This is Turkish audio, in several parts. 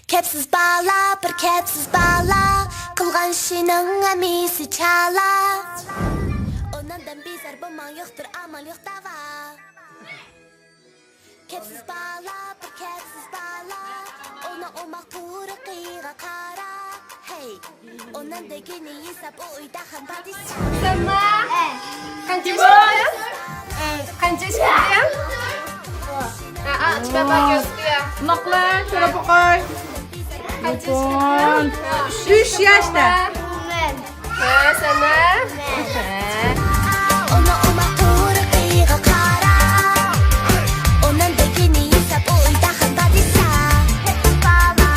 Kepsiz bağla, bir kepsiz bağla. Kılgan işinin emisi çala. Ondan bizler bulman yoktur, amal yok dava. Kepsiz bağla, bir kepsiz bağla. Ona olmak turu kıyığa kara. Hey, ondan da günü insap o uyda hem badisi. Sama Kanca sekian? Kanca sekian? Coba pakai ya. Enak lah, cara pakai. Kanca Pon. sekian? 3 yaşta. Sana. Ona olmak turu kıyığa kara. Ondan da günü insap o uyda hem badisi. Kepsiz bağla,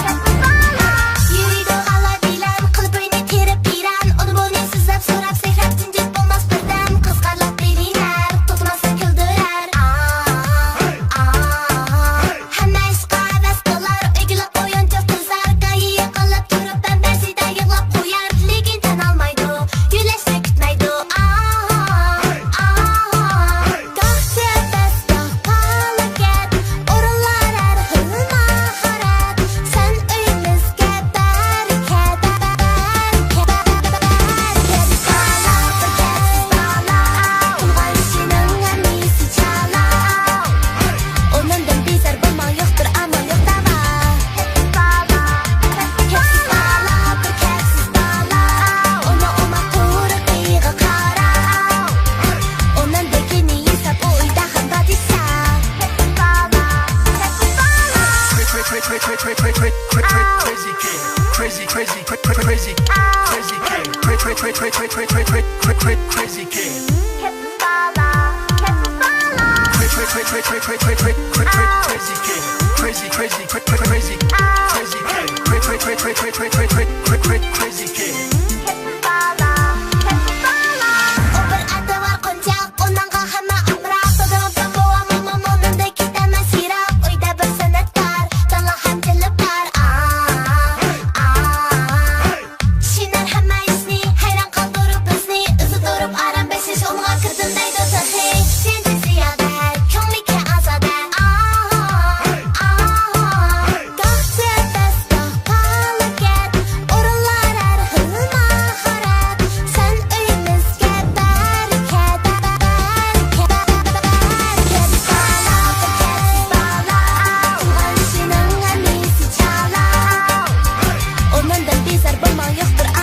kepsiz bağla. Yürüydü hala bilen, kılıp oyunu terip biren. Onu bunu sızlap sorap sehrap zincir bulmaz birden. Kızgarlap biriner, tutmazsa küldürer. Hemme işqa heves kılar, ögülüp oyuncu kızar. Gayı kılıp durup ben beside yığlap koyar. Ligin ten almaydı, güleşte kütmeydi. Gahçı bes gah pahalı get. Orunlar her hıl maharet. Sen öyümüzge bereket. Kepsiz bağla, bir kepsiz bağla. Kılgan işinin emisi çala. Onundan bizler bulman yoktur, amal yok dava. Kepsiz bağla, kepsiz bağla, bir kepsiz bağla. Ona olmak turu kıyığa kara. Ondan da günü insap o uyda hem badisa. Kepsiz bağla, kepsiz bağla. Crazy kid, crazy, crazy, crazy, crazy kid, crazy kid. Kepsiz bağla, kepsiz bağla. Crazy kid, crazy, crazy, crazy, crazy kid, crazy kid.